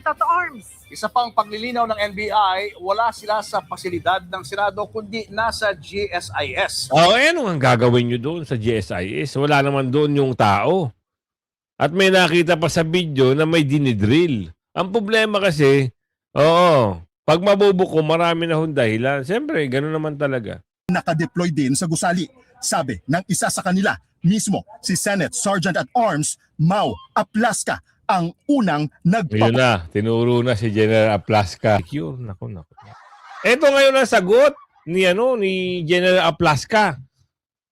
to arms. Isa pang paglilinaw ng NBI, wala sila sa pasilidad ng Senado kundi nasa GSIS. Ano ang gagawin nyo doon sa GSIS? Wala naman doon yung tao. At may nakita pa sa video na may dinidrill. Ang problema kasi, pag mabubuko, marami na hong dahilan. Siyempre, gano'n naman talaga. Nakadeploy din sa gusali. Sabi ng isa sa kanila, mismo si Senate Sergeant at Arms Mau Aplaska ang unang Yun na, tinuro na si General Aplaska. Secure, naku. Ito ngayon ang sagot ni General Aplaska.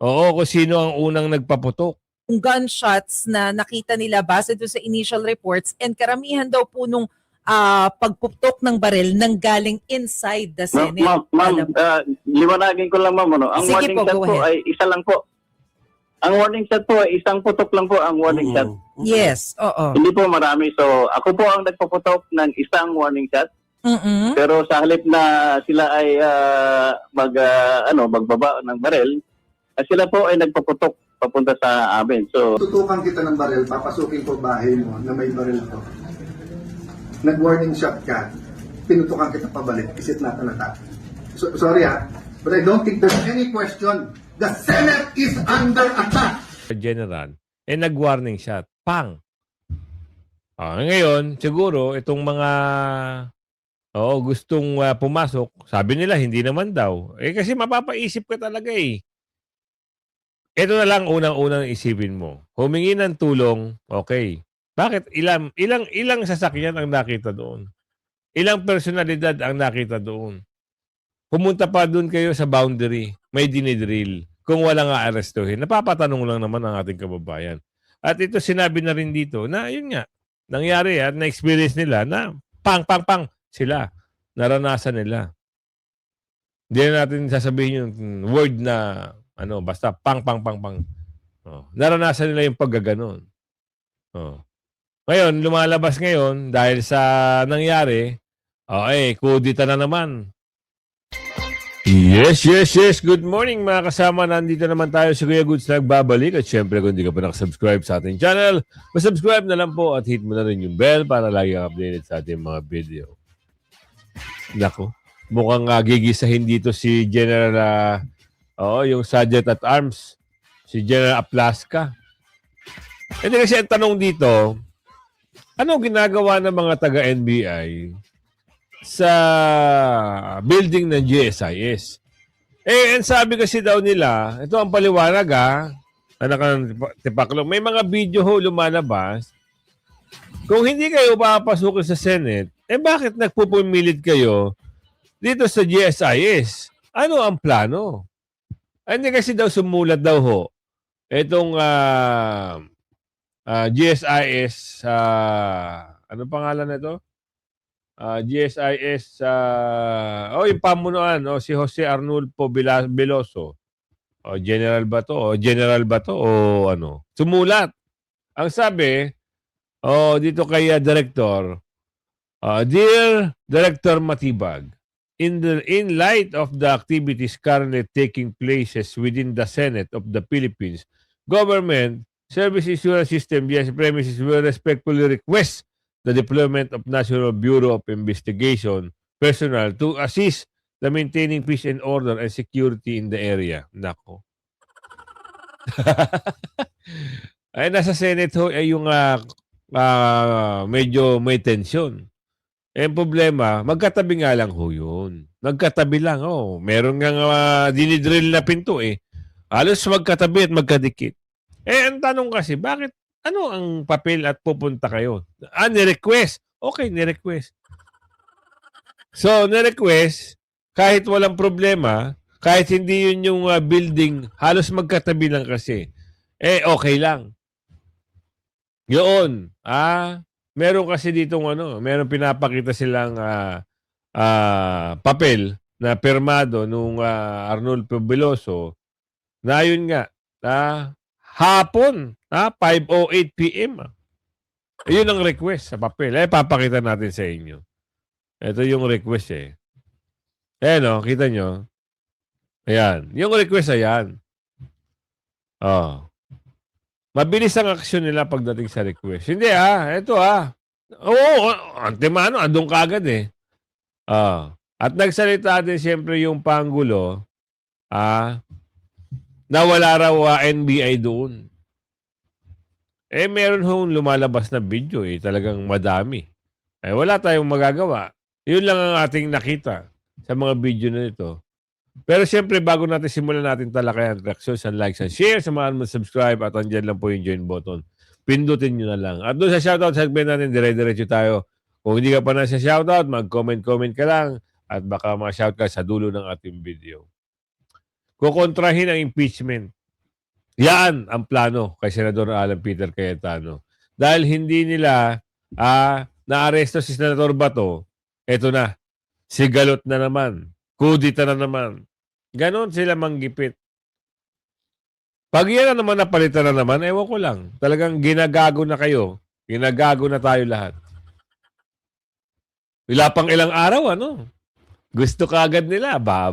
Oo, kung sino ang unang nagpaputok. Gunshots na nakita nila base doon sa initial reports, and karamihan daw po nung pagputok ng baril nang galing inside the Senate. Ma'am, liwanagin ko lang, ma'am. Ang Sige warning po, shot go po ahead. ay isa lang po. Ang warning shot po ay isang putok lang po ang warning shot. Yes, oo. Hindi po marami. So, ako po ang nagpaputok ng isang warning shot. Pero sa halip na sila ay magbaba ng baril, sila po ay nagpaputok papunta sa amin. So, tutukan kita ng baril, papasukin ko bahay mo na may baril to. Nag-warning shot ka, pinutukan kita pabalik, is it not an attack? Sorry but I don't think there's any question. The Senate is under attack. General, nag-warning shot. Pang! Ngayon, siguro, itong mga gustong pumasok, sabi nila, hindi naman daw. Kasi mapapaisip ka talaga eh. Ito na lang unang-unang isipin mo. Humingi ng tulong, okay. Bakit? Ilang sasakyan ang nakita doon? Ilang personalidad ang nakita doon? Pumunta pa doon kayo sa boundary, may dinidrill. Kung walang aarestuhin, napapatanong lang naman ang ating kababayan. At ito sinabi na rin dito na yun nga, nangyari at na-experience nila na pang sila. Naranasan nila. Hindi na natin sasabihin yung word na basta pang. Naranasan nila yung paggaganon. Ngayon, lumalabas ngayon dahil sa nangyari, kudita na naman. Yes. Good morning mga kasama. Nandito naman tayo si Kuya Goods nagbabalik. At syempre kung hindi ka pa nakasubscribe sa ating channel, subscribe na lang po at hit mo na rin yung bell para lagi kang updated sa ating mga video. Nako, mukhang gigisahin dito si General, yung Sergeant at Arms, si General Aplaska. Hindi kasi ang tanong dito, ano ginagawa ng mga taga-NBI sa building ng GSIS? Ang sabi kasi daw nila, ito ang paliwanag tipaklong. May mga video lumalabas. Kung hindi kayo papasukin sa Senate, bakit nagpupumilit kayo dito sa GSIS? Ano ang plano? Hindi kasi daw sumulat daw itong GSIS, ano pangalan nito? GSIS, yung pamunuan, si Jose Arnulfo Veloso. General ba to? O ano? Sumulat. Ang sabi, dito kay Director, Dear Director Matibag, in light of the activities currently taking places within the Senate of the Philippines, Government Service Assurance System, yes, premises will respectfully request the deployment of National Bureau of Investigation personnel to assist the maintaining peace and order and security in the area. Nako. Nasa Senate yung medyo may tension. Ang problema, magkatabi nga lang yun. Magkatabi lang, meron nga dinidrill na pinto Halos magkatabi at magkadikit. Ang tanong kasi, bakit? Ano ang papel at pupunta kayo? Ni-request. Okay, ni-request. So, ni-request, kahit walang problema, kahit hindi yun yung building, halos magkatabi lang kasi. Okay lang. Yun. Meron kasi ditong meron pinapakita silang papel na pirmado nung Arnulfo Veloso na yun nga, hapon, 5:08 p.m. Yun ang request sa papel. Papakita natin sa inyo. Ito yung request kita nyo. Ayan. Yung request, ayan. Mabilis ang aksyon nila pagdating sa request. Hindi ito Oo, antemano, andun kaagad eh. At nagsalita din siyempre yung Pangulo, na wala raw NBI doon. Meron hong lumalabas na video talagang madami. Wala tayong magagawa. Yun lang ang ating nakita sa mga video na ito. Pero siyempre, bago natin simulan natin talakayan, reactions and likes and share, samahan mo subscribe at andyan lang po yung join button. Pindutin nyo na lang. At doon sa shoutout segment natin, dire-diretso tayo. Kung hindi ka pa na sa shoutout, mag-comment ka lang at baka ma-shout ka sa dulo ng ating video. Kukontrahin ang impeachment. Yan ang plano kay Senador Alan Peter Cayetano. Dahil hindi nila naaresto si Senador Bato, eto na, sigalot na naman, kudita na naman. Ganon sila manggipit. Pag yan na naman napalitan na naman, ewan ko lang. Talagang ginagago na kayo. Ginagago na tayo lahat. Wala pang ilang araw, ano? Gusto kaagad nila. Ba.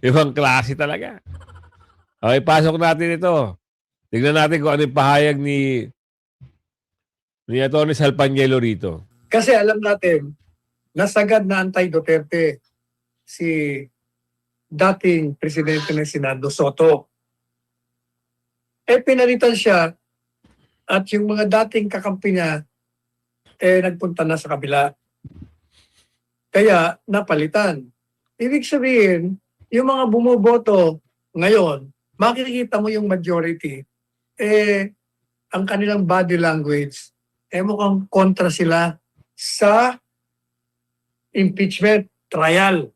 Ibang klase talaga. Okay, pasok natin ito. Tignan natin kung ano yung pahayag ni Atty. Salpanielo rito. Kasi alam natin, nasagad na anti-Duterte si dating presidente ng Senado, Soto. Pinalitan siya at yung mga dating kakampi niya, nagpunta na sa kabila. Kaya napalitan. Ibig sabihin, yung mga bumuboto ngayon, makikita mo yung majority, ang kanilang body language, mukhang kontra sila sa impeachment trial.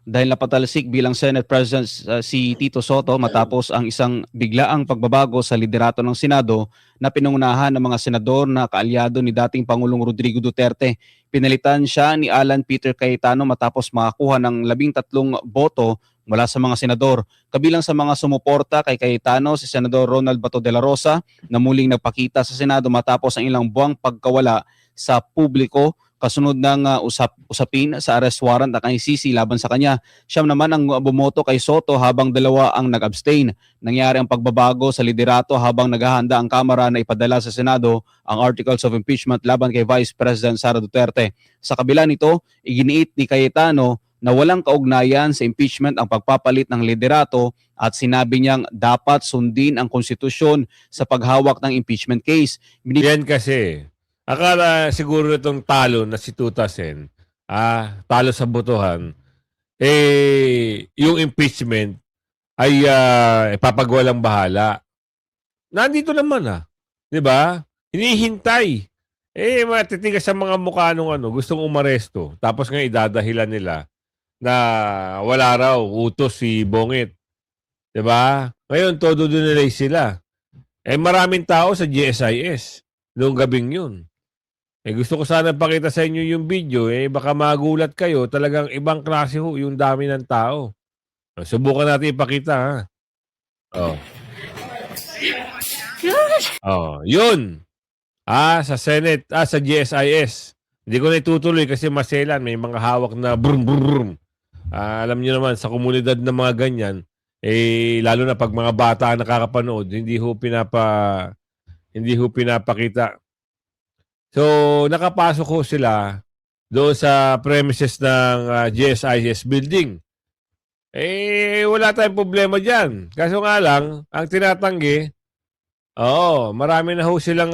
Dahil napatalsik bilang Senate President si Tito Soto matapos ang isang biglaang pagbabago sa liderato ng Senado na pinangunahan ng mga senador na kaalyado ni dating Pangulong Rodrigo Duterte. Pinalitan siya ni Alan Peter Cayetano matapos makakuha ng 13 boto mula sa mga senador. Kabilang sa mga sumuporta kay Cayetano si Senador Ronald Bato de la Rosa na muling nagpakita sa Senado matapos ang ilang buwang pagkawala sa publiko kasunod ng usapin sa arrest warrant at ICC laban sa kanya. Siya naman ang bumoto kay Soto habang dalawa ang nag-abstain. Nangyari ang pagbabago sa liderato habang naghahanda ang Kamara na ipadala sa Senado ang Articles of Impeachment laban kay Vice President Sara Duterte. Sa kabila nito, iginiit ni Cayetano na walang kaugnayan sa impeachment ang pagpapalit ng liderato at sinabi niyang dapat sundin ang konstitusyon sa paghawak ng impeachment case. Yan kasi, akala siguro itong talo na si Tutasen, talo sa botohan, yung impeachment ay papagwalang bahala. Nandito naman di ba? Hinihintay. Matitigas sa mga mukha nung gustong umaresto. Tapos nga idadahilan nila na wala raw utos si Bongit. Di ba? Ngayon, todo dinelay sila. Maraming tao sa GSIS noong gabing yun. Gusto ko sana pakita sa inyo yung video. Baka magulat kayo. Talagang ibang klase yung dami ng tao. Subukan natin ipakita, Yun. Sa Senate, sa GSIS. Hindi ko na itutuloy kasi maselan. May mga hawak na brum brum brum. Alam niyo naman, sa komunidad ng mga ganyan, lalo na pag mga bata nakakapanood, hindi ho pinapakita. So, nakapasok ho sila doon sa premises ng GSIS building. Wala tayong problema dyan. Kaso nga lang, ang tinatanggi, marami na ho silang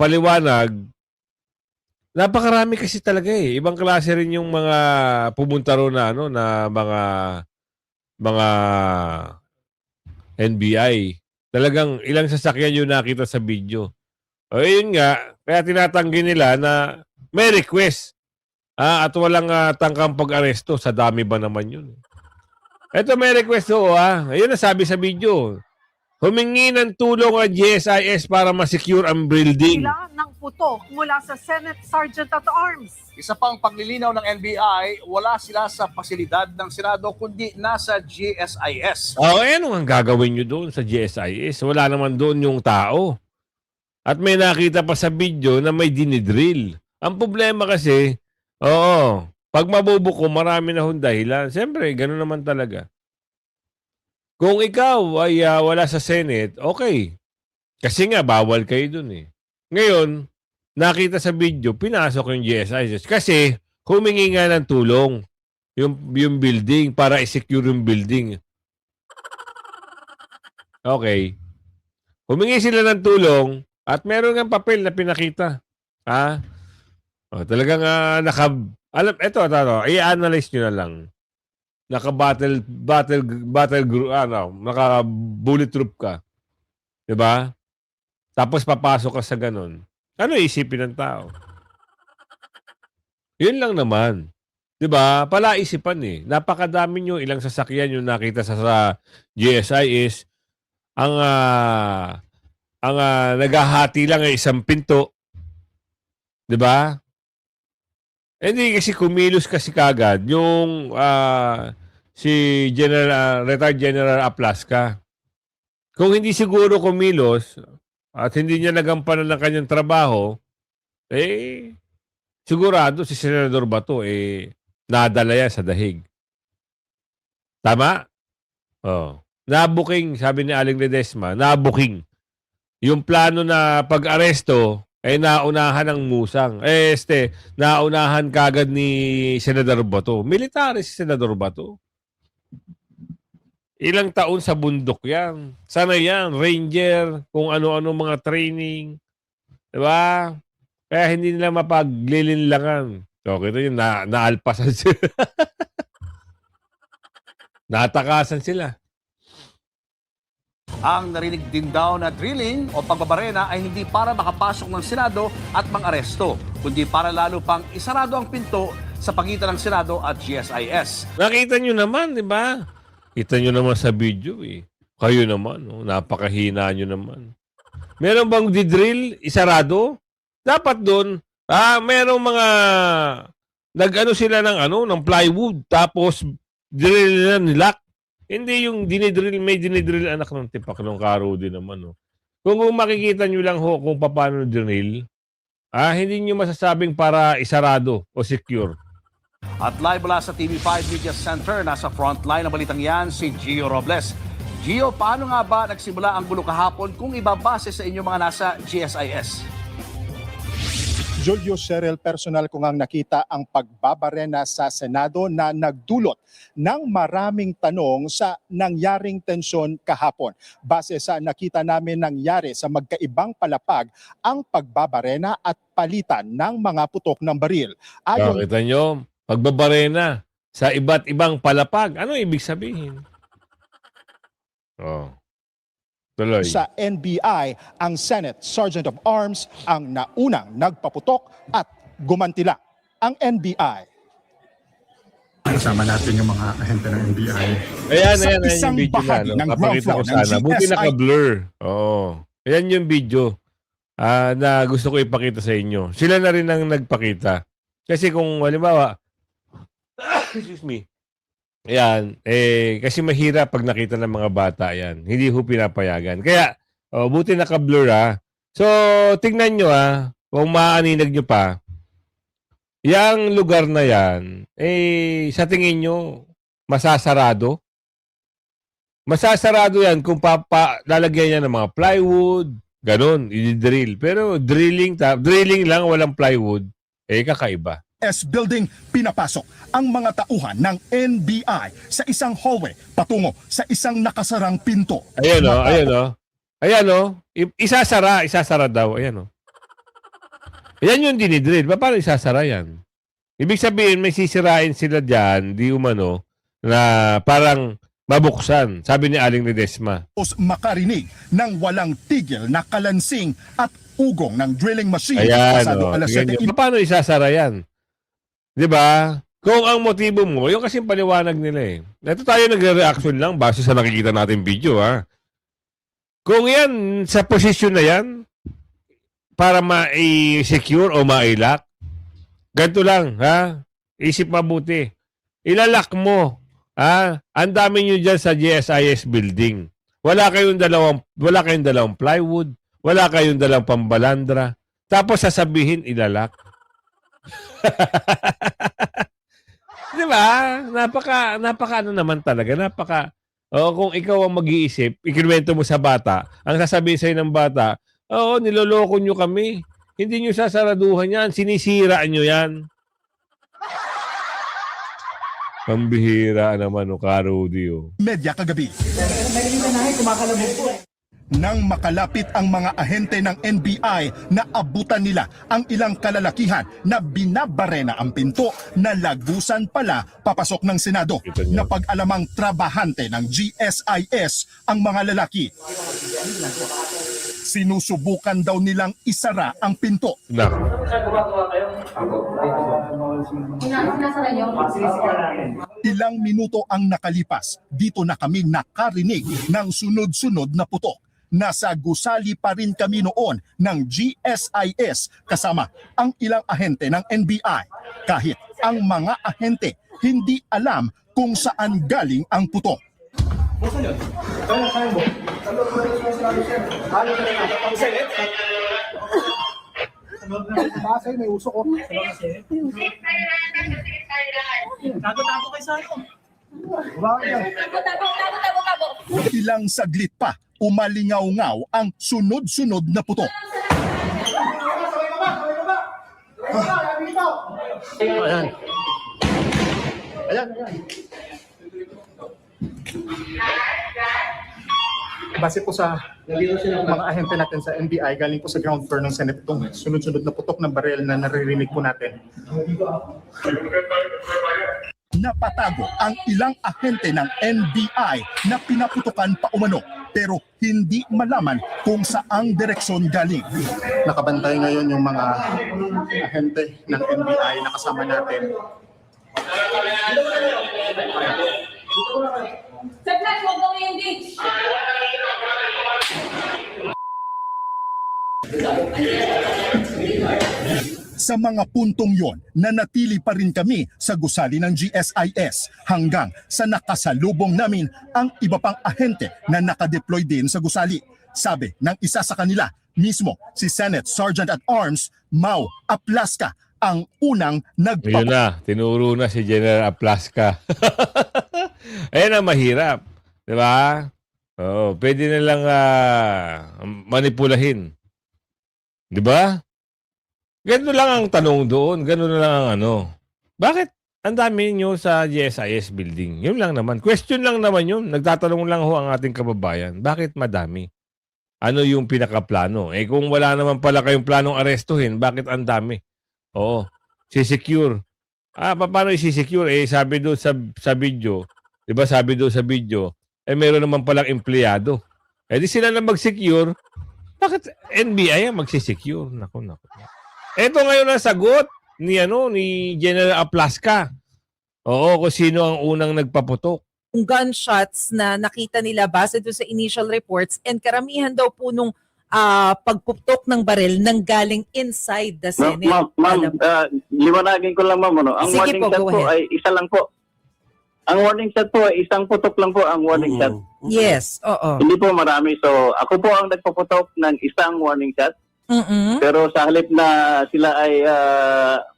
paliwanag. Napakarami kasi talaga Ibang klase rin yung mga pumunta ro na na mga NBI. Talagang ilang sasakyan yung nakita sa video. Yun nga, kaya tinatanggi nila na may request. At walang tangkang pag-aresto. Sa dami ba naman yun? Ito may request Ayun na sabi sa video. Humingi ng tulong ang GSIS para ma-secure ang building. Sila ng putok mula sa Senate Sergeant at Arms. Isa pang paglilinaw ng NBI, wala sila sa pasilidad ng Senado kundi nasa GSIS. Ano ang gagawin nyo doon sa GSIS? Wala naman doon yung tao. At may nakita pa sa video na may dinidrill. Ang problema kasi, pag mabubuko, marami na hong dahilan. Siyempre, gano'n naman talaga. Kung ikaw ay wala sa Senate, okay. Kasi nga, bawal kayo dun Ngayon, nakita sa video, pinasok yung GSIS kasi humingi nga ng tulong yung building para i-secure yung building. Okay. Humingi sila ng tulong at meron ng papel na pinakita. Ha? Talagang eto, i-analyze nyo na lang. Naka-battle group, naka-bulletproof ka. Diba? Tapos papasok ka sa ganun. Ano isipin ng tao? Yun lang naman. 'Di ba? Palaisipan eh. Napakadami nyo ilang sasakyan yung nakita sa GSIS. Ang naghahati lang ay isang pinto. 'Di ba? Hindi kasi kumilos kasi kagad yung si retired General Aplasca. Kung hindi siguro kumilos at hindi niya nagampanan ng kanyang trabaho, sigurado si Senador Bato nadala yan sa dahig. Tama? Nabuking, sabi ni Aling Ledesma, nabuking. Yung plano na pag-aresto ay naunahan ng musang. Naunahan kagad ni Senador Bato. Military si Senador Bato. Ilang taon sa bundok yan. Sana yan, ranger, kung ano-ano mga training. Diba? Kaya hindi nila mapaglilinlangan. So, kita yun, naalpasan sila. Natakasan sila. Ang narinig din daw na drilling o pagbabarena ay hindi para makapasok ng Senado at mang-aresto, kundi para lalo pang isarado ang pinto sa pagitan ng Senado at GSIS. Nakita nyo naman, di ba? Kita nyo naman sa video eh. Kayo naman, napakahina nyo naman. Meron bang didrill, isarado? Dapat doon, merong mga nag-ano sila ng plywood, tapos drill na nilak. Hindi yung may dinidrill anak ng tipak ng karo din naman. Kung makikita nyo lang kung paano drill, hindi nyo masasabing para isarado o secure. At live mula sa TV5 Media Center, nasa frontline ng balitang yan si Gio Robles. Gio, paano nga ba nagsimula ang gulo kahapon kung ibabase sa inyong mga nasa GSIS? Julio Cheryl, personal ko ngang nakita ang pagbabarena sa Senado na nagdulot ng maraming tanong sa nangyaring tensyon kahapon. Base sa nakita namin nangyari sa magkaibang palapag ang pagbabarena at palitan ng mga putok ng baril. Kita nyo, pagbabarena sa iba't ibang palapag. Ano ibig sabihin? Tuloy. Sa NBI, ang Senate Sergeant of Arms ang naunang nagpaputok at gumantila ang NBI. Kasama natin yung mga ahente ng NBI. Ayan Sa yung isang video bahagi ng Papakita ko ground floor ng sana. Buti GSI. naka-blur. Ayan yung video na gusto ko ipakita sa inyo. Sila na rin ang nagpakita. Kasi kung halimbawa, excuse me, ayan, kasi mahirap pag nakita ng mga bata yan. Hindi ho pinapayagan. Kaya, buti naka-blur So, tingnan nyo kung maaninag nyo pa, yang lugar na yan, sa tingin nyo, masasarado? Masasarado yan kung lalagyan yan ng mga plywood, ganun, i-drill. Pero drilling lang, walang plywood, kakaiba. Building, pinapasok ang mga tauhan ng NBI sa isang hallway patungo sa isang nakasarang pinto. Ayan isasara daw. Ayan Ayan yung dinidrill. Paano isasara yan? Ibig sabihin, may sisirain sila dyan, di umano, na parang mabuksan. Sabi ni Aling Ledesma. Makarinig ng walang tigil na kalansing at ugong ng drilling machine. Ayan, pasado alas 7. Paano isasara yan? Di ba? Kung ang motibo mo, yung kasing paliwanag nila Ito tayo nagre-reaction lang base sa nakikita natin video Kung yan, sa posisyon na yan, para ma-secure o ma-lock, ganito lang, Isip mabuti. Ilalak mo, Ang dami nyo dyan sa GSIS building. Wala kayong dalawang plywood, wala kayong dalawang pambalandra. Tapos sasabihin, ilalak. Di ba? Napaka ano naman talaga. Kung ikaw ang mag-iisip, ikinuwento mo sa bata, ang sasabihin sa'yo ng bata, Oo, niloloko nyo kami. Hindi nyo sasaraduhan yan. Sinisira nyo yan. Pambihira naman o Karudi o. Media kagabi. Nang makalapit ang mga ahente ng NBI, naabutan nila ang ilang kalalakihan na binabarena ang pinto na lagusan pala papasok ng Senado. Ito niya. Na pag-alamang trabahante ng GSIS ang mga lalaki. Sinusubukan daw nilang isara ang pinto. Na. Ilang minuto ang nakalipas, dito na kami nakarinig ng sunod-sunod na putok. Nasa gusali pa rin kami noon ng GSIS kasama ang ilang ahente ng NBI. Kahit ang mga ahente hindi alam kung saan galing ang putok. Ilang saglit pa, umalingaw-ngaw ang sunod-sunod na putok. Base po sa mga ahente natin sa NBI, galing po sa ground floor ng Senate itong sunod-sunod na putok ng barel na naririnig po natin. Napatago ang ilang ahente ng NBI na pinaputukan pa umano pero hindi malaman kung saang direksyon galing. Nakabantay ngayon yung mga ahente ng NBI na kasama natin. Saglit, huwag kang i-engage. Sa mga puntong yon, nanatili pa rin kami sa gusali ng GSIS hanggang sa nakasalubong namin ang iba pang ahente na nakadeploy din sa gusali. Sabi ng isa sa kanila, mismo si Senate Sergeant at Arms Mau Aplaska ang unang Yun na, tinuro na si General Aplaska. Ayan ang mahirap. Di ba? Oo, pwede na lang manipulahin. Di ba? Ganun lang ang tanong doon. Ganun na lang ang ano. Bakit ang dami nyo sa GSIS building? Yun lang naman. Question lang naman yun. Nagtatanong lang ho ang ating kababayan. Bakit madami? Ano yung pinakaplano? Eh kung wala naman pala kayong planong arestuhin, bakit ang dami? Oo. Si-secure. Paano i-secure? Eh sabi doon sa video, di ba sabi doon sa video, eh meron naman palang empleyado. Eh di sila na mag-secure. Bakit NBI ang magsisecure? Naku. Ito ngayon ang sagot ni General Aplaska. Oo, kung sino ang unang nagpaputok. Yung gunshots na nakita nila base doon sa initial reports and karamihan daw po nung pagputok ng baril nang galing inside the Senate. Ma'am, liwanagin ko lang ma'am. Ang Sige warning po, shot go po ahead. ay isa lang po. Ang warning shot po ay isang putok lang po ang warning shot. Yes, oo. Hindi po marami. So ako po ang nagpaputok ng isang warning shot. Mm-mm. Pero sa halip na sila ay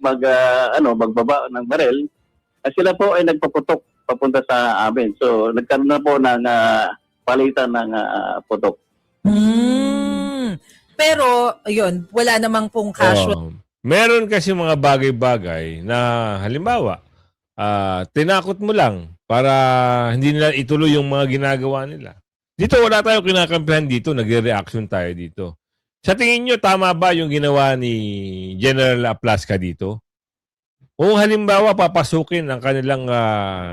magbaba ng barel, sila po ay nagpaputok papunta sa amin. So nagkaroon na po ng palitan ng putok. Pero, yun, wala namang pong casual. Meron kasi mga bagay-bagay na halimbawa, tinakot mo lang para hindi nila ituloy yung mga ginagawa nila. Dito wala tayong kinakampihan dito, nagre-reaction tayo dito. Sa tingin nyo, tama ba yung ginawa ni General Aplaska dito? O halimbawa, papasukin ang kanilang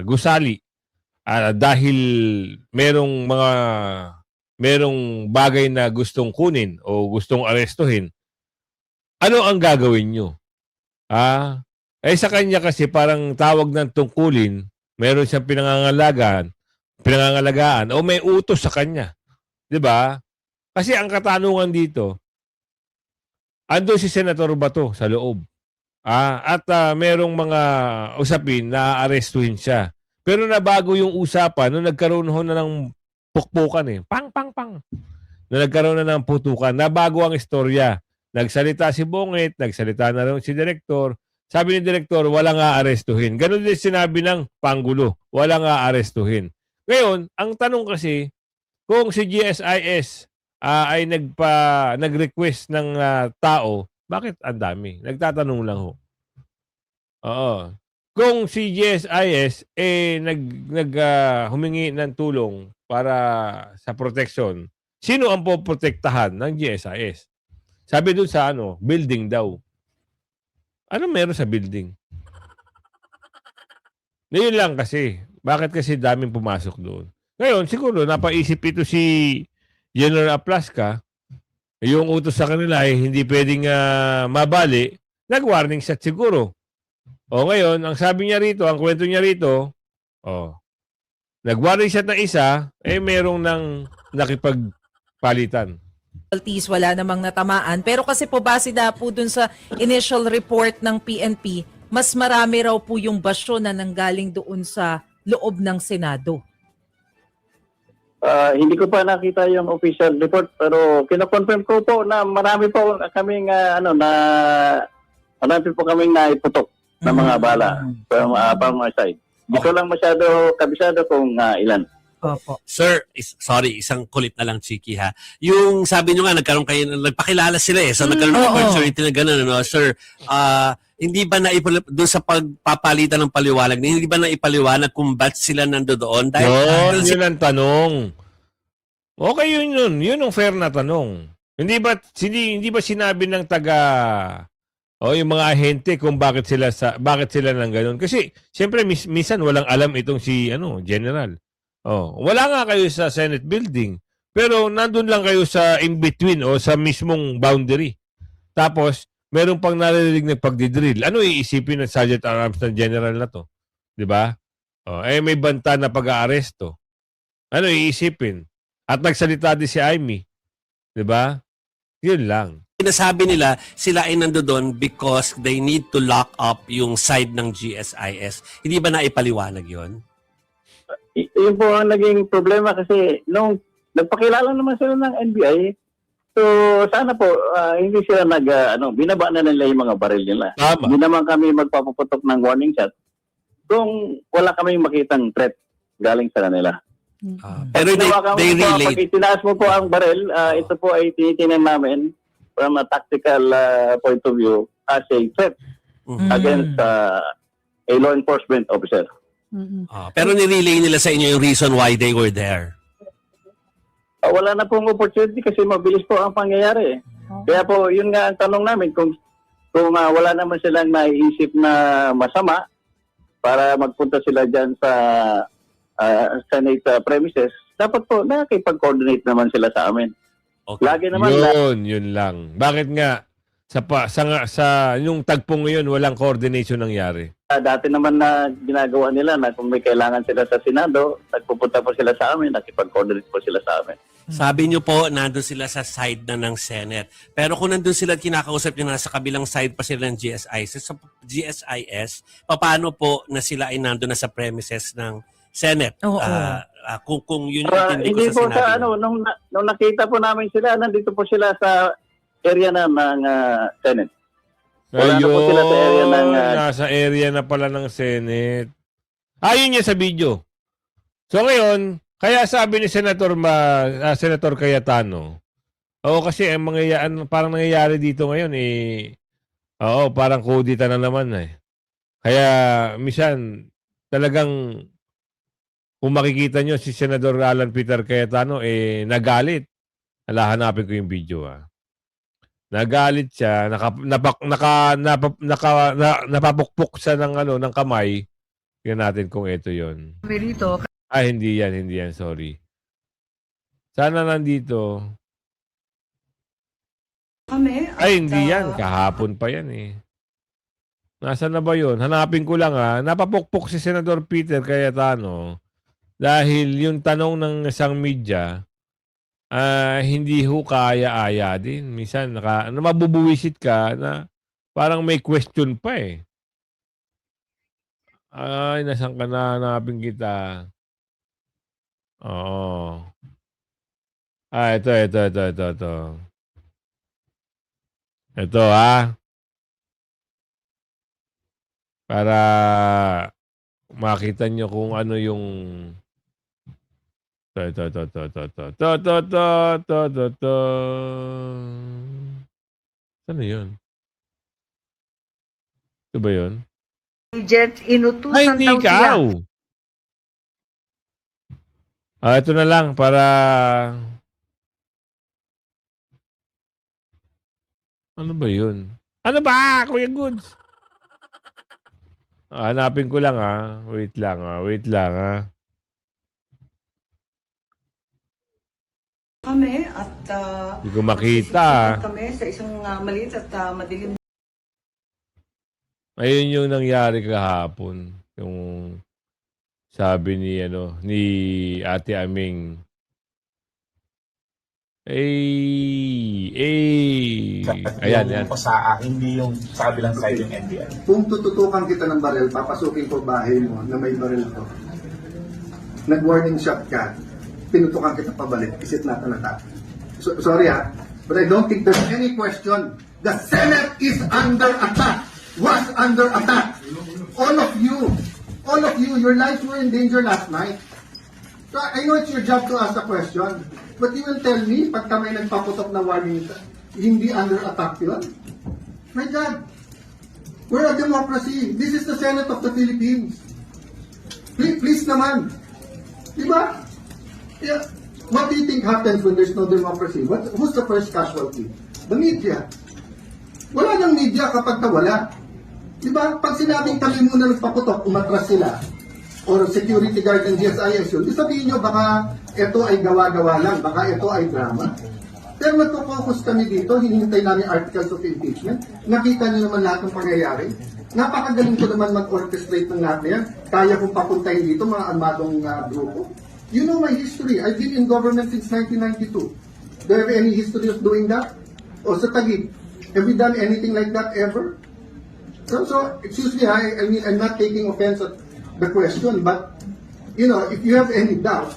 gusali dahil merong bagay na gustong kunin o gustong arestuhin, ano ang gagawin nyo? Sa kanya kasi parang tawag ng tungkulin, meron siyang pinangangalagaan o may utos sa kanya. 'Di ba? Kasi ang katanungan dito, ando si Senator Bato sa loob. At merong mga usapin na aarestuhin siya. Pero nabago yung usapan nung nagkaroon ho na ng pukpukan Pang. Nung nagkaroon na ng putukan, nabago ang istorya. Nagsalita si Bongit, nagsalita na rin si Direktor. Sabi ni Direktor, walang aarestuhin. Ganun din sinabi ng Pangulo, walang aarestuhin. Ngayon, ang tanong kasi, kung si GSIS ay nag-request ng tao, bakit ang dami? Nagtatanong lang ho. Oo. Kung si GSIS humingi ng tulong para sa protection, sino ang poprotektahan ng GSIS? Sabi dun sa building daw. Ano meron sa building? Yun lang kasi. Bakit kasi daming pumasok doon? Ngayon, siguro napaisip ito si General Aplasca, yung utos sa kanila ay hindi pwedeng mabali, nag-warning shot siguro. O ngayon, ang sabi niya rito, ang kwento niya rito, nag-warning shot na isa, merong nang nakipagpalitan. Casualties, wala namang natamaan. Pero kasi po base na po dun sa initial report ng PNP, mas marami raw po yung basyo na nanggaling doon sa loob ng Senado. Hindi ko pa nakita yung official report pero kino-confirm ko po na marami po kaming marami po kaming naiputok na mga bala from my side. Hindi ko lang masyado kabisado kung ilan. Opo. Sir, sorry, isang kulit na lang, Chiki, ha? Yung sabi nyo nga, nagpakilala sila so nagkaroon ng opportunity na gano'n, no? Sir, hindi ba doon sa pagpapalitan ng paliwanag, hindi ba naipaliwanag kung ba't sila nandoon? Dahil Yun ang tanong. Okay yun. Yun ang fair na tanong. Hindi ba sinabi ng yung mga ahente kung bakit sila nang ganun? Kasi siyempre minsan walang alam itong si general. Wala nga kayo sa Senate building. Pero nandun lang kayo sa in-between o sa mismong boundary. Tapos, meron pang naririnig na pagdidrill. Ano iisipin ng Sergeant at Arms ng general na to? Di ba? May banta na pag-aaresto. Ano iisipin? At nagsalita din si Amy. Di ba? Yun lang. sinasabi nila sila ay nandoon because they need to lock up yung side ng GSIS. Hindi ba naipaliwanag yon? Yun po ang naging problema kasi nung nagpakilala naman sila ng NBI, so sana po hindi sila binaba na nila yung mga baril nila. Tama. Hindi naman kami magpapaputok ng warning shot kung wala kami makitang threat galing sa kanila. Pero they relate. Pag itinaas mo po ang baril, ito po ay tinitingnan namin from a tactical point of view as a threat against a law enforcement officer. Pero nirelay nila sa inyo yung reason why they were there. Wala na pong opportunity kasi mabilis po ang pangyayari. Kaya po, yun nga ang tanong namin, kung wala naman silang naiisip na masama para magpunta sila dyan sa Senate premises, dapat po nakikipag-coordinate naman sila sa amin. Okay. Lagi naman Yun lang. Bakit nga sa yung tagpong ngayon walang coordination nangyari? dati naman na ginagawa nila na kung may kailangan sila sa Senado, nagpupunta po sila sa amin, nakipag-coordinate po sila sa amin. Sabi niyo po, nandun sila sa side na ng Senate. Pero kung nandun sila kinakausap niyo nasa kabilang side pa sila ng GSIS, paano po na sila ay nandun na sa premises ng Senate? Oo. Kung yun yung intindi ko Hindi sa po sinabi sa niyo. nung nakita po namin sila, nandito po sila sa area ng Senate. Wala na po sila sa area ng nasa area na pala ng Senate. Ayun niya sa video. So ngayon, kaya sabi ni Senator Cayetano, kasi ang parang nangyayari dito ngayon parang kudita na naman Kaya minsan talagang kung makikita nyo si Senador Alan Peter Cayetano nagalit. Hanapin ko yung video Nagalit siya, napapukpok siya ng kamay. Tingnan natin kung ito 'yon. Hindi yan, sorry. Sana nandito. Hindi yan, kahapon pa yan Nasaan na ba 'yon? Hanapin ko lang Napapukpok si Senador Peter Cayetano dahil yung tanong ng isang media hindi ho kaya-aya din. Minsan, mabubuwisit ka na parang may question pa Ay, nasan ka na? Hanapin kita. Oo. Ito. Ito, para makita nyo kung ano yung Ano yun? Ito ba yun? Agent, Ay, inutusan hindi daw siya. ikaw! Ito na lang para... Ano ba yun? Ano ba, Kuya Goods? Hanapin ko lang Wait lang Kami at Hindi ko makita kami sa isang maliit at madilim. Ayun yung nangyari kahapon. Yung sabi ni Ate Aming. Ayan. Sa hindi yung sabi lang side yung NBI. Kung tututukan kita ng baril, papasukin ko bahay mo na may baril to. Nag-warning shot ka, pinutukan kita pabalik, isit natin na tayo. Sorry but I don't think there's any question. The Senate is under attack. Was under attack. All of you, your lives were in danger last night. So I know it's your job to ask the question, but you will tell me, pag kami nagpaputok na warning, hindi under attack yun? My God, we're a democracy. This is the Senate of the Philippines. Please naman. Diba? Yeah. What do you think happens when there's no democracy? Who's the first casualty? The media. Wala ng media kapag nawala. Diba? Pag sinabing kami muna nagpaputok, umatras sila, or security guard and GSIS yun, sabihin nyo baka ito ay gawa-gawa lang, baka ito ay drama. Pero nagpo-focus kami dito, hinihintay namin articles of impeachment, nakita nyo naman lahat ng pangyayari. Napakagaling ko naman mag-orchestrate ng lahat na yan. Kaya kong papuntahin dito mga armadong grupo. You know my history. I've been in government since 1992. Do you have any history of doing that? O sa Taguig, have we done anything like that ever? So excuse me, I mean, I'm not taking offense at the question, but, if you have any doubt,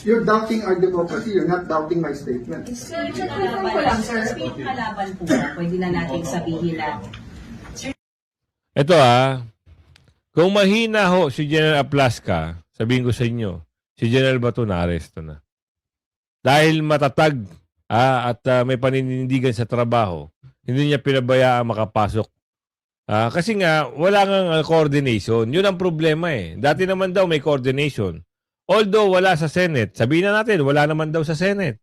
you're doubting our democracy, you're not doubting my statement. Sir, confirm ko lang, sir. Kalaban po ba? Pwede na natin sabihin na Ito kung mahina ho si General Aplasca, sabihin ko sa inyo, si General Bato na-aresto na. Dahil matatag at may paninindigan sa trabaho, hindi niya pinabayaan makapasok. Kasi nga, wala nga coordination. Yun ang problema Dati naman daw may coordination. Although wala sa Senate, sabihin na natin, wala naman daw sa Senate.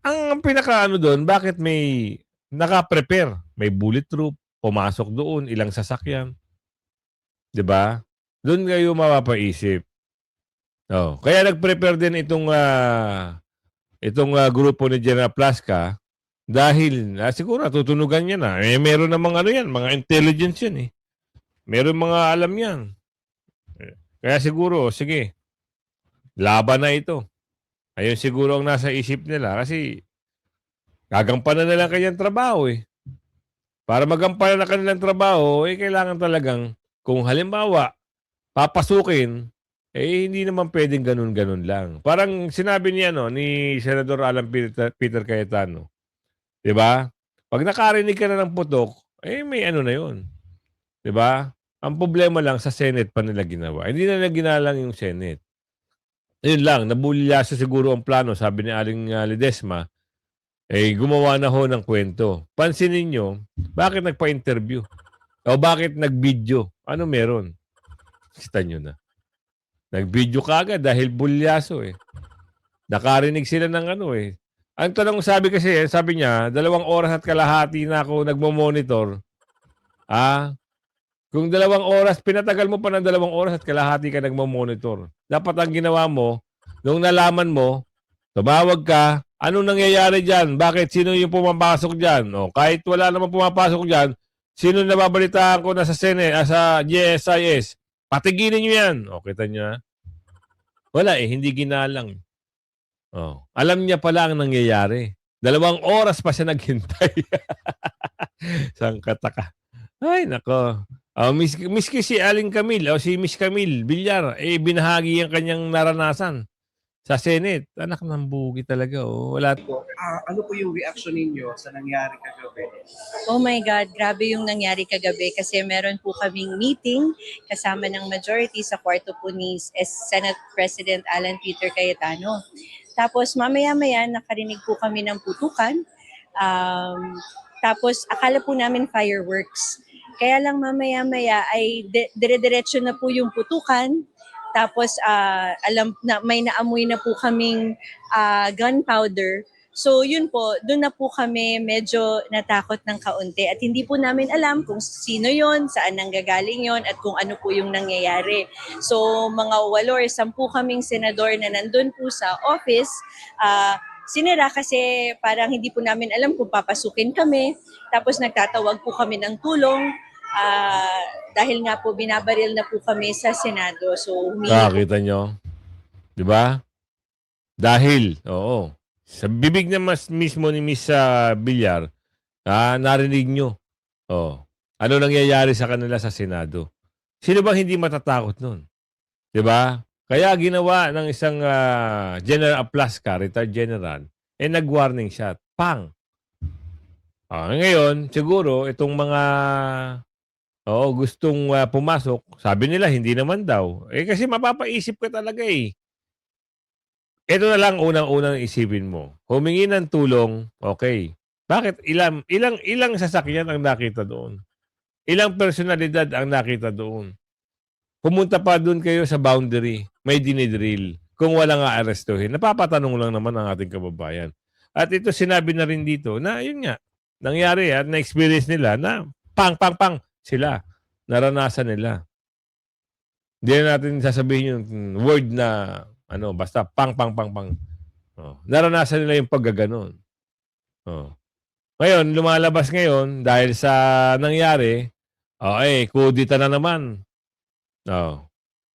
Ang pinakaano doon, bakit may naka-prepare? May bulletproof, pumasok doon, ilang sasakyan. 'Di ba? Doon kayo mapapaisip. Kaya nag-prepare din itong grupo ni General Plasca dahil siguro tutunugan niya na. Meron namang mga intelligence yan Meron mga alam yan. Kaya siguro, sige, laban na ito. Ayun siguro ang nasa isip nila kasi gagampanan na lang kanyang trabaho Para magampanan na kanilang trabaho, kailangan talagang, kung halimbawa, papasukin, hindi naman pwedeng ganun-ganun lang. Parang sinabi niya, ni Senador Alan Peter Cayetano, di ba? Pag nakarinig ka na ng putok, may na yun. Di ba? Ang problema lang, sa Senate pa nila ginawa. Hindi na ginalang yung Senate. Yun lang, nabulyaso siguro ang plano, sabi ni Aling Ledesma, gumawa na ho ng kwento. Pansinin nyo, bakit nagpa-interview? O bakit nag-video? Ano meron? Kita nyo na. Nag-video ka agad dahil bulyaso Nakarinig sila ng Ang tanong sabi niya, 2 oras at kalahati na ako nagmo-monitor. Kung 2 oras, pinatagal mo pa ng 2 oras at kalahati ka nagmo-monitor. Dapat ang ginawa mo, nung nalaman mo, tumawag ka, anong nangyayari dyan? Bakit? Sino yung pumapasok dyan? Kahit wala naman pumapasok dyan, sino nababalitaan ko na sa Senate, sa GSIS? Patigilin nyo yan. Kita nyo Wala hindi ginalang. Alam niya pala ang nangyayari. 2 oras pa siya naghintay. Sangkataka. Ay, nako. Miski si Aling Camille o si Miss Camille Villar, binahagi ang kanyang naranasan. Sa Senate. Anak ng bugi talaga. Oh. Wala. Ano po yung reaction ninyo sa nangyari kagabi? Oh my God, grabe yung nangyari kagabi kasi meron po kaming meeting kasama ng majority sa kwarto po ni Senate President Alan Peter Cayetano. Tapos mamaya-maya nakarinig po kami ng putukan. Tapos akala po namin fireworks. Kaya lang mamaya-maya ay dire-diretso na po yung putukan. Tapos alam na may naamoy na po kaming gunpowder. So yun po, doon na po kami medyo natakot ng kaunti at hindi po namin alam kung sino yon, saan nanggagaling yon at kung ano po yung nangyayari. So mga 8 or 10 kaming senador na nandun po sa office, sinira kasi parang hindi po namin alam kung papasukin kami. Tapos nagtatawag po kami ng tulong dahil nga po binabaril na po kami sa Senado. So Nakakita nyo? Di ba? Dahil, oo. Sa bibig na mismo ni Miss Villar, narinig nyo. Oh, ano nangyayari sa kanila sa Senado? Sino bang hindi matatakot nun? Di ba? Kaya ginawa ng isang General Aplasca, retired general, nag-warning shot. Pang! Ngayon, siguro, itong mga gustong pumasok, sabi nila, hindi naman daw. Kasi mapapaisip ka talaga eh. Ito na lang unang-unang isipin mo. Humingi ng tulong, okay. Bakit? Ilang sasakyan ang nakita doon? Ilang personalidad ang nakita doon? Pumunta pa doon kayo sa boundary, may dinidrill. Kung walang aarestuhin, napapatanong lang naman ang ating kababayan. At ito sinabi na rin dito na yun nga, nangyari at na-experience nila na pang sila. Naranasan nila. Hindi na natin sasabihin yung word na basta pang. Naranasan nila yung paggaganon. Ngayon, lumalabas ngayon dahil sa nangyari, kudita na naman.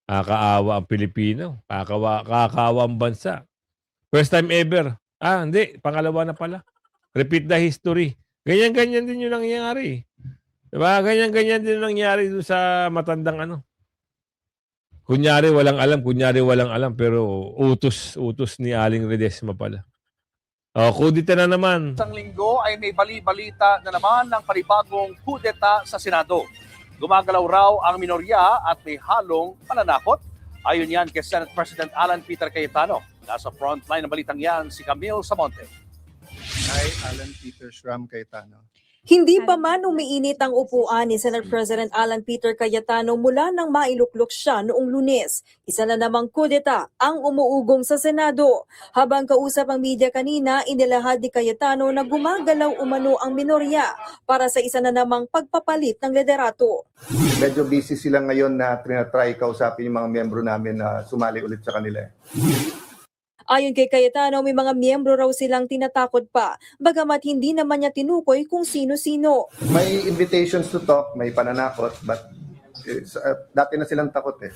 Kakaawa ang Pilipino. Kakaawa ang bansa. First time ever. Hindi. Pangalawa na pala. Repeat the history. Ganyan-ganyan din yung nangyari. Diba? Ganyan-ganyan din yung nangyari doon sa matandang Kunyari walang alam, pero utos ni Aling Ledesma pala. Kudita na naman. Isang linggo ay may bali-balita na naman ng panibagong kudeta sa Senado. Gumagalaw raw ang minorya at may halong pananakot. Ayon yan kay Senate President Alan Peter Cayetano. Nasa frontline ng balitang yan si Camille Samonte. Hi, Alan Peter Shram Cayetano. Hindi pa man umiinit ang upuan ni Senate President Alan Peter Cayetano mula nang mailuklok siya noong Lunes. Isa na namang kudeta ang umuugong sa Senado. Habang kausap ang media kanina, inilahad ni Cayetano na gumagalaw umano ang minorya para sa isa na namang pagpapalit ng liderato. Medyo busy sila ngayon na trinatry kausapin yung mga miyembro namin na sumali ulit sa kanila. Ayon kay Cayetano, may mga miyembro raw silang tinatakot pa, bagamat hindi naman niya tinukoy kung sino-sino. May invitations to talk, may pananakot, but dati na silang takot eh.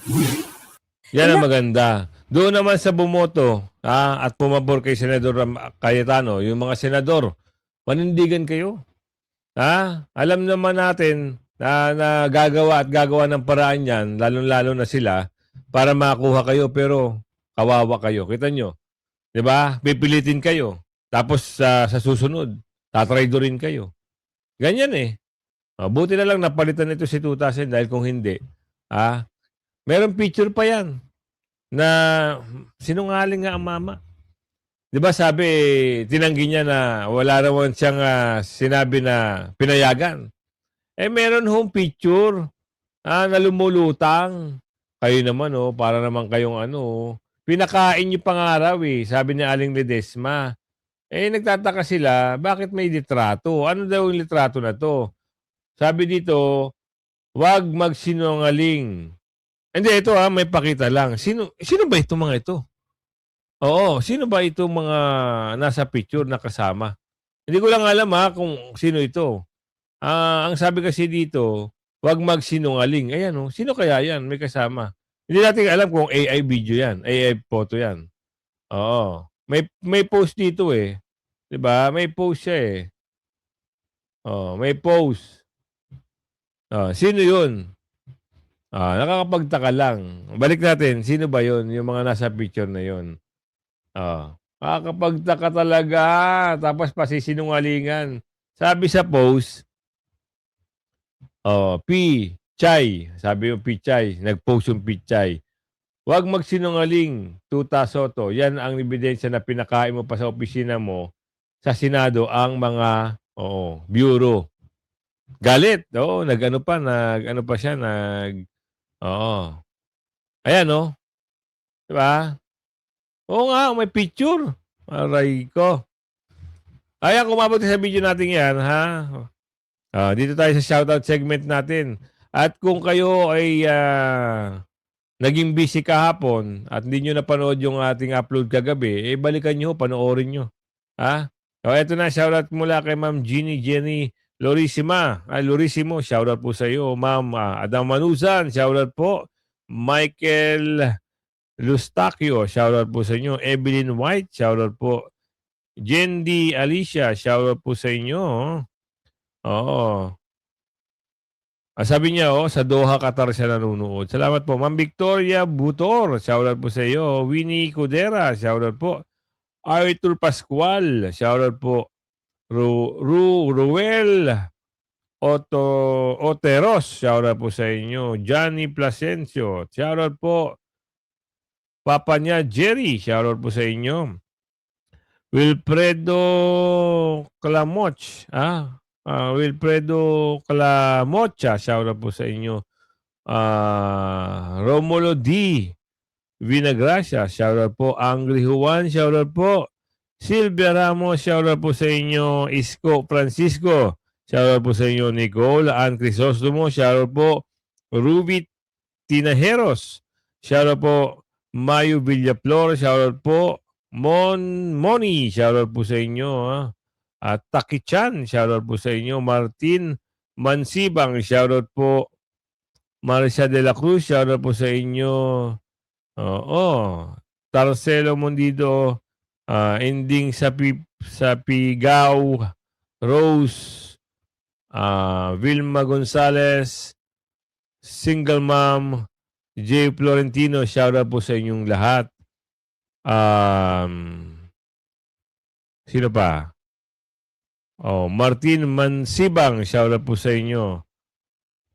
Yan ang maganda. Doon naman sa bumoto at pumabor kay Senador Cayetano, yung mga senador, panindigan kayo. Alam naman natin na gagawa ng paraan yan, lalo-lalo na sila, para makuha kayo, pero kawawa kayo. Kita nyo? Diba? Pipilitin kayo. Tapos sa susunod, tatraidorin kayo. Ganyan eh. Buti na lang napalitan ito si 2000 dahil kung hindi, meron picture pa yan na sinungaling nga ang mama. Diba sabi, tinanggi niya na wala naman siyang sinabi na pinayagan. Meron home picture na lumulutang. Kayo naman, para naman kayong pinakain niyo pangaraw eh, sabi ni Aling Ledesma. Nagtataka sila, bakit may litrato? Ano daw yung litrato na to? Sabi dito, wag magsinungaling. Hindi, ito may pakita lang. Sino ba itong mga ito? Oo, sino ba itong mga nasa picture na kasama? Hindi ko lang alam kung sino ito. Ang sabi kasi dito, wag magsinungaling. Ayan sino kaya yan? May kasama. Hindi natin alam kung AI video yan, AI photo yan. Oo. May post dito eh. 'Di ba? May post siya eh. May post. Sino 'yun? Nakakapagtaka lang. Balik natin, sino ba 'yun? Yung mga nasa picture na 'yun. Makakapagtaka talaga. Tapos pasisinungalingan. Sabi sa post, P-Chay. Sabi yung P-Chay. Nag-post yung P-Chay. Huwag magsinungaling, Tuta Soto. Yan ang ebidensya na pinakain mo pa sa opisina mo sa Senado ang mga bureau. Galit. Nag-ano pa siya, Ayan, Diba? Oo nga, may picture. Aray ko. Ayan, kumabot sa video natin yan, ha? Dito tayo sa shoutout segment natin. At kung kayo ay naging busy kahapon at hindi nyo napanood yung ating upload kagabi, balikan nyo, panoorin nyo. Ha? Ito na, shoutout mula kay Ma'am Jenny Lorissimo, shoutout po sa iyo. Ma'am Adam Manusan, shoutout po. Michael Lustacio, shoutout po sa inyo. Evelyn White, shoutout po. Jendi Alicia, shoutout po sa inyo. Sabi niya, sa Doha, Qatar siya nanonood. Salamat po. Ma'am Victoria Butor, shoutout po sa iyo. Winnie Cudera, shoutout po. Arthur Pascual, shoutout po. Ruel Oteros, shoutout po sa inyo. Johnny Plasencio, shoutout po. Papa niya, Jerry, shoutout po sa inyo. Wilfredo Clamoch, Wilfredo Clamocha, shoutout po sa inyo. Romulo D. Vinagracia, shoutout po. Angry Juan, shoutout po. Silvia Ramos, shoutout po sa inyo. Isko Francisco, shoutout po sa inyo. Nicole Ann Crisostomo, shoutout po. Ruby Tinajeros, shoutout po. Mayo Villaflor, shoutout po. Moni, shoutout po sa inyo. At Taki-chan, shoutout po sa inyo. Martin Mansibang, shoutout po. Marcia de la Cruz, shoutout po sa inyo. Tarcelo Mondido, ending sa Pigao, Rose, Vilma Gonzalez, Single Mom, J. Florentino, shoutout po sa inyong lahat. Sino pa? Martin Mansibang, shoutout po sa inyo.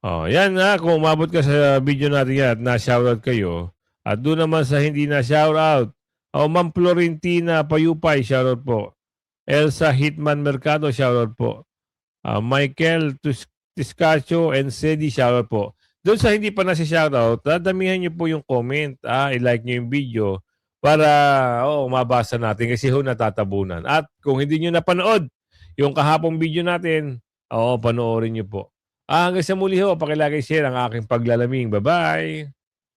Yan nga, kung umabot ka sa video natin yan at na-shoutout kayo, at doon naman sa hindi na-shoutout, Ma'am Florentina Payupay, shoutout po. Elsa Hitman Mercado, shoutout po. Michael Tiscacho and Sedi, shoutout po. Doon sa hindi pa nasi-shoutout, dadamihan niyo po yung comment, i-like niyo yung video para mabasa natin kasi natatabunan. At kung hindi niyo napanood yung kahapong video natin, panoorin niyo po. Hanggang sa muli pakilagay share ang aking paglalaming. Bye-bye!